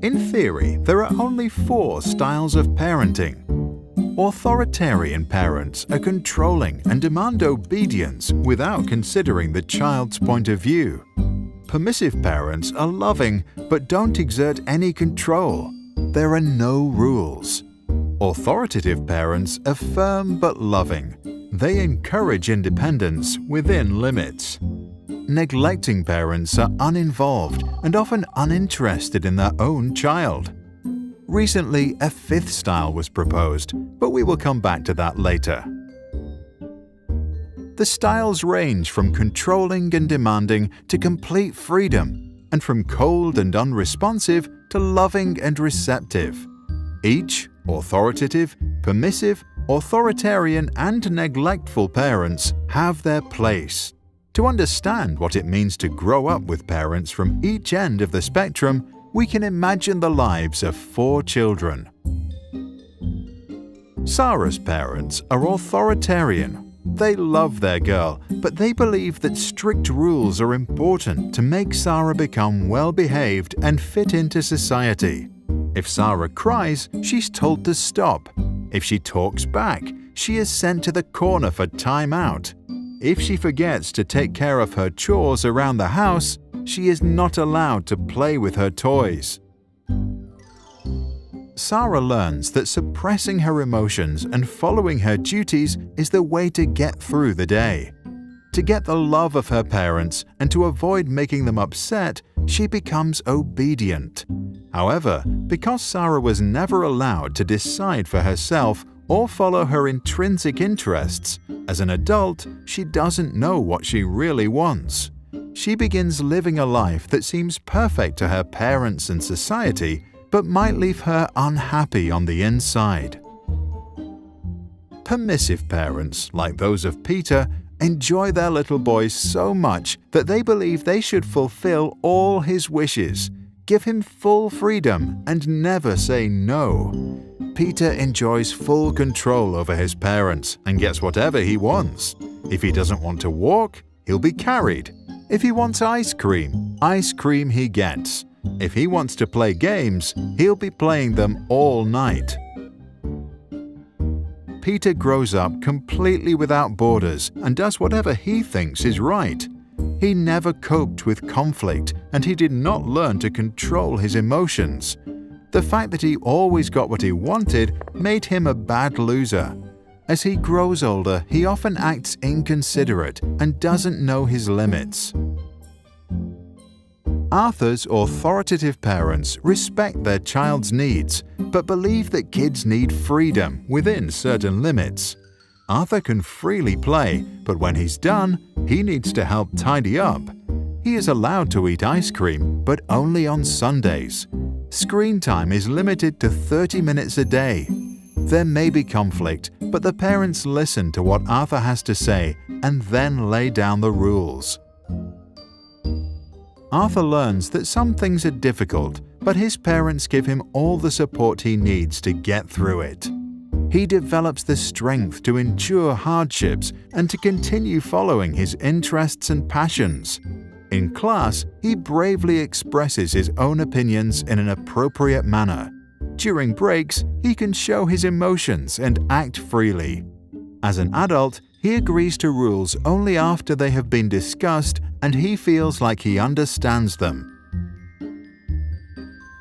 In theory, there are only 4 styles of parenting. Authoritarian parents are controlling and demand obedience without considering the child's point of view. Permissive parents are loving but don't exert any control. There are no rules. Authoritative parents are firm but loving. They encourage independence within limits. Neglecting parents are uninvolved and often uninterested in their own child. Recently, a 5th style was proposed, but we will come back to that later. The styles range from controlling and demanding to complete freedom, and from cold and unresponsive to loving and receptive. Each authoritative, permissive, authoritarian, and neglectful parents have their place. To understand what it means to grow up with parents from each end of the spectrum, we can imagine the lives of 4 children. Sarah's parents are authoritarian. They love their girl, but they believe that strict rules are important to make Sarah become well-behaved and fit into society. If Sarah cries, she's told to stop. If she talks back, she is sent to the corner for time out. If she forgets to take care of her chores around the house, she is not allowed to play with her toys. Sarah learns that suppressing her emotions and following her duties is the way to get through the day. To get the love of her parents and to avoid making them upset, she becomes obedient. However, because Sarah was never allowed to decide for herself or follow her intrinsic interests, as an adult, she doesn't know what she really wants. She begins living a life that seems perfect to her parents and society, but might leave her unhappy on the inside. Permissive parents, like those of Peter, enjoy their little boy so much that they believe they should fulfill all his wishes, give him full freedom, and never say no. Peter enjoys full control over his parents and gets whatever he wants. If he doesn't want to walk, he'll be carried. If he wants ice cream he gets. If he wants to play games, he'll be playing them all night. Peter grows up completely without borders and does whatever he thinks is right. He never coped with conflict, and he did not learn to control his emotions. The fact that he always got what he wanted made him a bad loser. As he grows older, he often acts inconsiderate and doesn't know his limits. Arthur's authoritative parents respect their child's needs, but believe that kids need freedom within certain limits. Arthur can freely play, but when he's done, he needs to help tidy up. He is allowed to eat ice cream, but only on Sundays. Screen time is limited to 30 minutes a day. There may be conflict, but the parents listen to what Arthur has to say and then lay down the rules. Arthur learns that some things are difficult, but his parents give him all the support he needs to get through it. He develops the strength to endure hardships and to continue following his interests and passions. In class, he bravely expresses his own opinions in an appropriate manner. During breaks, he can show his emotions and act freely. As an adult, he agrees to rules only after they have been discussed and he feels like he understands them.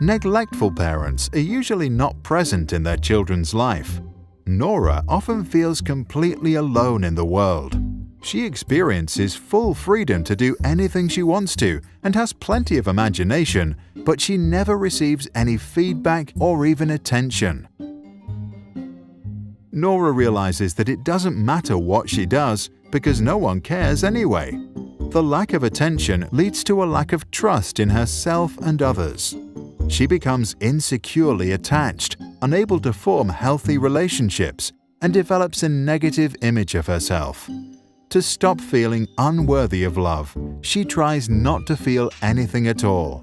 Neglectful parents are usually not present in their children's life. Nora often feels completely alone in the world. She experiences full freedom to do anything she wants to and has plenty of imagination, but she never receives any feedback or even attention. Nora realizes that it doesn't matter what she does because no one cares anyway. The lack of attention leads to a lack of trust in herself and others. She becomes insecurely attached, unable to form healthy relationships, and develops a negative image of herself. To stop feeling unworthy of love, she tries not to feel anything at all.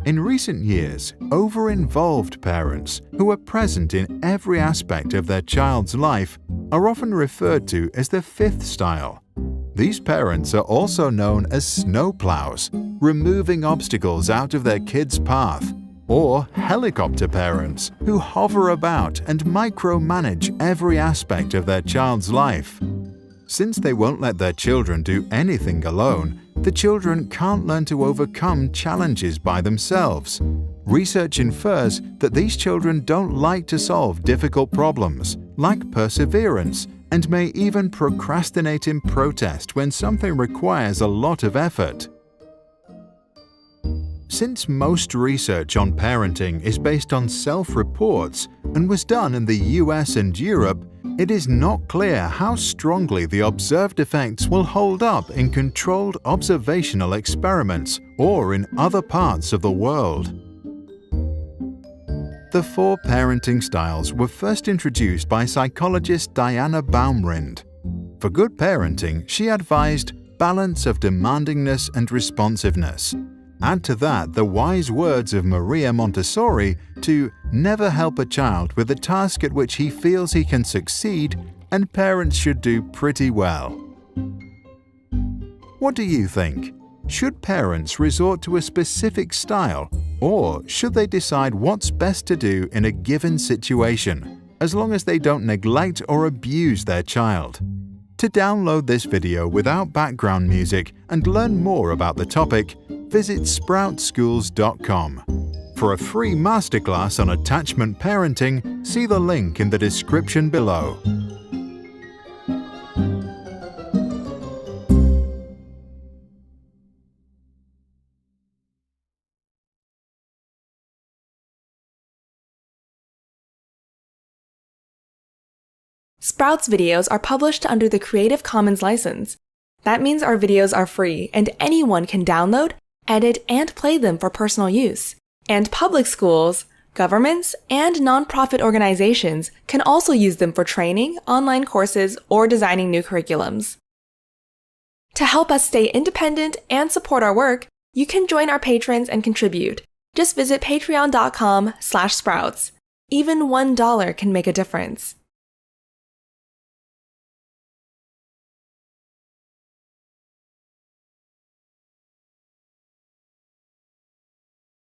In recent years, over-involved parents who are present in every aspect of their child's life are often referred to as the 5th style. These parents are also known as snowplows, removing obstacles out of their kids' path, or helicopter parents who hover about and micromanage every aspect of their child's life. Since they won't let their children do anything alone, the children can't learn to overcome challenges by themselves. Research infers that these children don't like to solve difficult problems, lack perseverance, and may even procrastinate in protest when something requires a lot of effort. Since most research on parenting is based on self-reports and was done in the US and Europe, it is not clear how strongly the observed effects will hold up in controlled observational experiments or in other parts of the world. The 4 parenting styles were first introduced by psychologist Diana Baumrind. For good parenting, she advised balance of demandingness and responsiveness. Add to that the wise words of Maria Montessori to never help a child with a task at which he feels he can succeed, and parents should do pretty well. What do you think? Should parents resort to a specific style, or should they decide what's best to do in a given situation, as long as they don't neglect or abuse their child? To download this video without background music and learn more about the topic, visit SproutSchools.com. For a free masterclass on attachment parenting, see the link in the description below. Sprouts videos are published under the Creative Commons license. That means our videos are free and anyone can download, edit, and play them for personal use. And public schools, governments, and nonprofit organizations can also use them for training, online courses, or designing new curriculums. To help us stay independent and support our work, you can join our patrons and contribute. Just visit patreon.com/sprouts. Even $1 can make a difference.